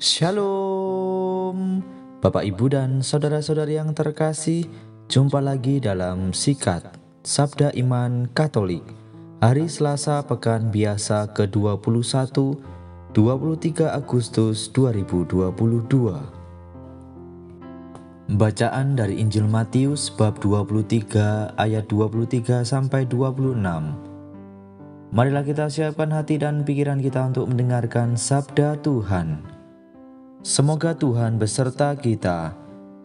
Shalom, Bapak Ibu dan saudara-saudari yang terkasih. Jumpa lagi dalam Sikat Sabda Iman Katolik hari Selasa Pekan Biasa ke-21 23 Agustus 2022. Bacaan dari Injil Matius bab 23 ayat 23 sampai 26. Marilah kita siapkan hati dan pikiran kita untuk mendengarkan sabda Tuhan. Semoga Tuhan beserta kita,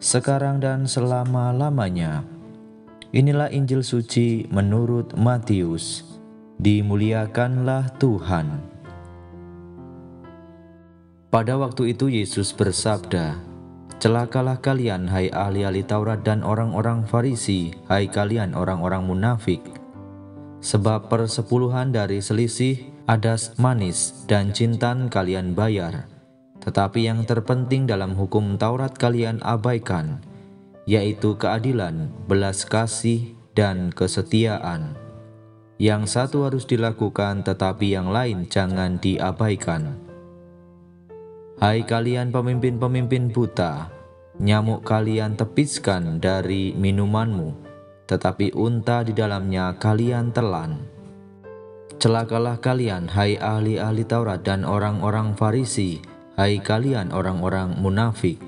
sekarang dan selama-lamanya. Inilah Injil suci menurut Matius. Dimuliakanlah Tuhan. Pada waktu itu Yesus bersabda, "Celakalah kalian, hai ahli-ahli Taurat dan orang-orang Farisi, hai kalian orang-orang munafik. Sebab persepuluhan dari selisih, adas manis, dan jintan kalian bayar. Tetapi yang terpenting dalam hukum Taurat kalian abaikan, yaitu keadilan, belas kasih, dan kesetiaan. Yang satu harus dilakukan, tetapi yang lain jangan diabaikan. Hai kalian pemimpin-pemimpin buta, nyamuk kalian tepiskan dari minumanmu, tetapi unta di dalamnya kalian telan. Celakalah kalian, hai ahli-ahli Taurat dan orang-orang Farisi, hai kalian orang-orang munafik,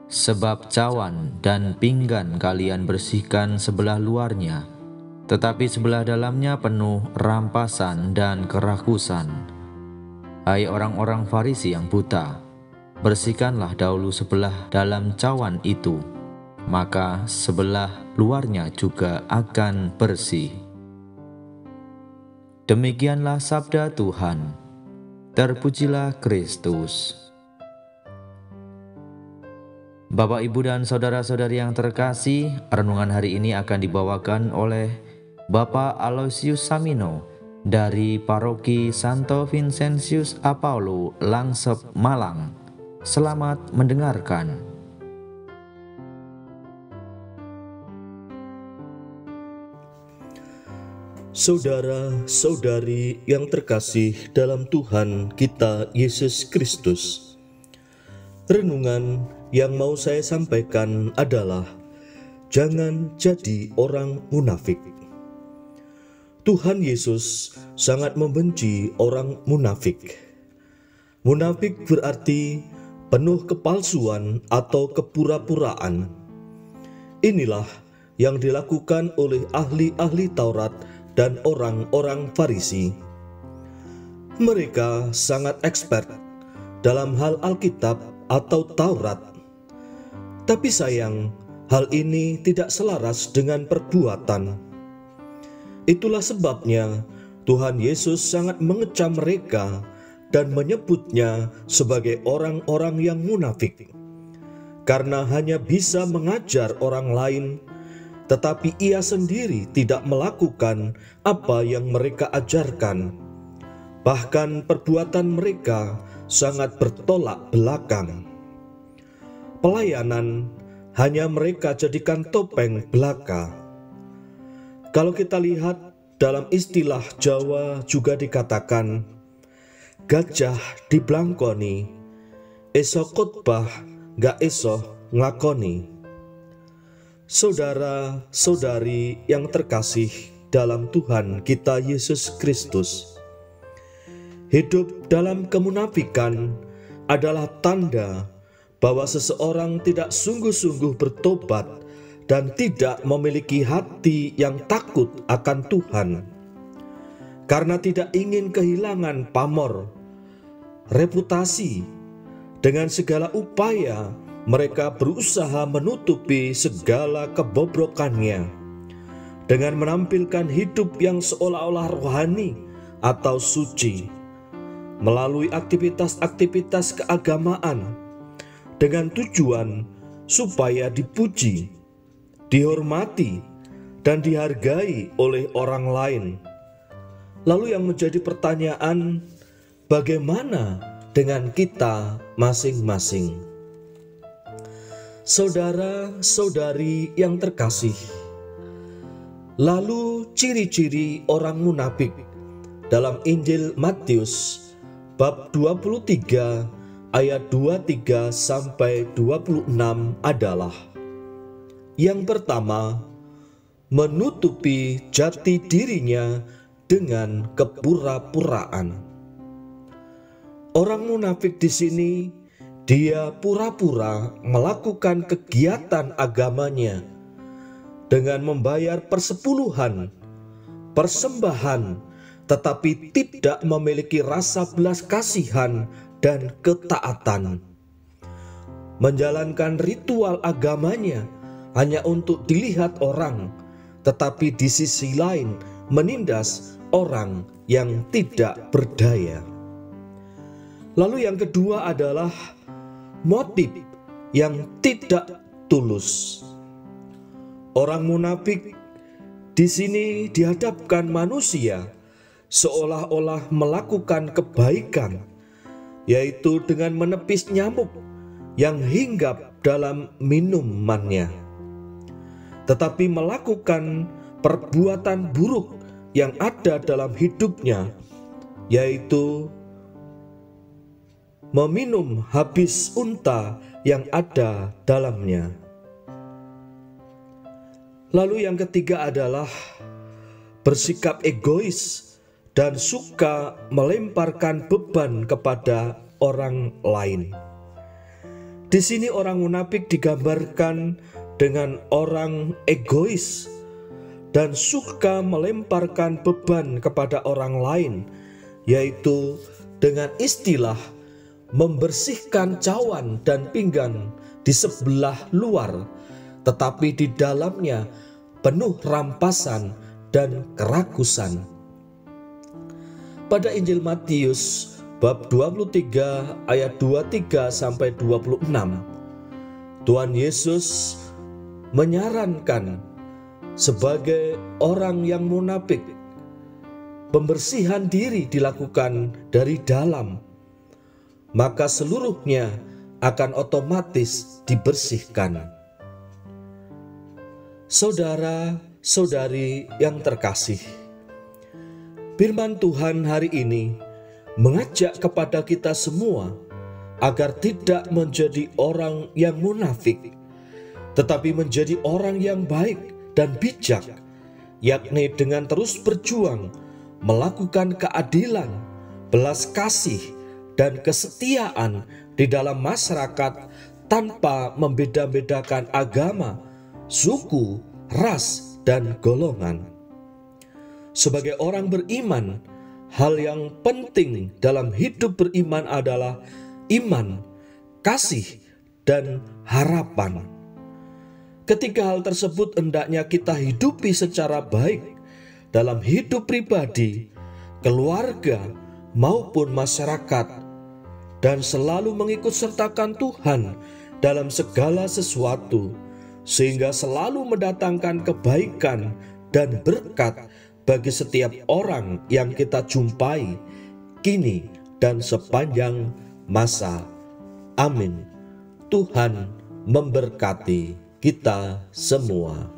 sebab cawan dan pinggan kalian bersihkan sebelah luarnya, tetapi sebelah dalamnya penuh rampasan dan kerakusan. Hai orang-orang Farisi yang buta, bersihkanlah dahulu sebelah dalam cawan itu, maka sebelah luarnya juga akan bersih." Demikianlah sabda Tuhan. Terpujilah Kristus. Bapak, Ibu, dan saudara-saudari yang terkasih, renungan hari ini akan dibawakan oleh Bapak Aloysius Samino dari Paroki Santo Vincentius Apaulo, Langsep, Malang. Selamat mendengarkan. Saudara-saudari yang terkasih dalam Tuhan kita Yesus Kristus, renungan yang mau saya sampaikan adalah jangan jadi orang munafik. Tuhan Yesus sangat membenci orang munafik. Munafik berarti penuh kepalsuan atau kepura-puraan. Inilah yang dilakukan oleh ahli-ahli Taurat dan orang-orang Farisi. Mereka sangat expert dalam hal Alkitab atau Taurat. Tapi sayang, hal ini tidak selaras dengan perbuatan. Itulah sebabnya Tuhan Yesus sangat mengecam mereka dan menyebutnya sebagai orang-orang yang munafik, karena hanya bisa mengajar orang lain, tetapi ia sendiri tidak melakukan apa yang mereka ajarkan. Bahkan perbuatan mereka sangat bertolak belakang. Pelayanan hanya mereka jadikan topeng belaka. Kalau kita lihat dalam istilah Jawa juga dikatakan, gajah diblangkoni, esok khotbah gak esok nglakoni. Saudara-saudari yang terkasih dalam Tuhan kita Yesus Kristus, hidup dalam kemunafikan adalah tanda bahwa seseorang tidak sungguh-sungguh bertobat dan tidak memiliki hati yang takut akan Tuhan. Karena tidak ingin kehilangan pamor, reputasi, dengan segala upaya mereka berusaha menutupi segala kebobrokannya dengan menampilkan hidup yang seolah-olah rohani atau suci melalui aktivitas-aktivitas keagamaan dengan tujuan supaya dipuji, dihormati, dan dihargai oleh orang lain. Lalu yang menjadi pertanyaan, bagaimana dengan kita masing-masing? Saudara-saudari yang terkasih, lalu ciri-ciri orang munafik dalam Injil Matius bab 23 ayat 23 sampai 26 adalah: yang pertama, menutupi jati dirinya dengan kepura-puraan. Orang munafik di sini, dia pura-pura melakukan kegiatan agamanya dengan membayar persepuluhan, persembahan, tetapi tidak memiliki rasa belas kasihan dan ketaatan. Menjalankan ritual agamanya hanya untuk dilihat orang, tetapi di sisi lain menindas orang yang tidak berdaya. Lalu yang kedua adalah motif yang tidak tulus. Orang munafik di sini dihadapkan manusia seolah-olah melakukan kebaikan, yaitu dengan menepis nyamuk yang hinggap dalam minumannya, tetapi melakukan perbuatan buruk yang ada dalam hidupnya, yaitu meminum habis unta yang ada dalamnya. Lalu yang ketiga adalah bersikap egois dan suka melemparkan beban kepada orang lain. Di sini orang munafik digambarkan dengan orang egois dan suka melemparkan beban kepada orang lain, yaitu dengan istilah membersihkan cawan dan pinggan di sebelah luar, tetapi di dalamnya penuh rampasan dan kerakusan. Pada Injil Matius bab 23 ayat 23 sampai 26, Tuhan Yesus menyarankan sebagai orang yang munafik, pembersihan diri dilakukan dari dalam, maka seluruhnya akan otomatis dibersihkan. Saudara-saudari yang terkasih, firman Tuhan hari ini mengajak kepada kita semua agar tidak menjadi orang yang munafik, tetapi menjadi orang yang baik dan bijak, yakni dengan terus berjuang melakukan keadilan, belas kasih, dan kesetiaan di dalam masyarakat tanpa membeda-bedakan agama, suku, ras, dan golongan. Sebagai orang beriman, hal yang penting dalam hidup beriman adalah iman, kasih, dan harapan. Ketika hal tersebut hendaknya kita hidupi secara baik dalam hidup pribadi, keluarga, maupun masyarakat, dan selalu mengikut sertakan Tuhan dalam segala sesuatu, sehingga selalu mendatangkan kebaikan dan berkat bagi setiap orang yang kita jumpai, kini dan sepanjang masa. Amin. Tuhan memberkati kita semua.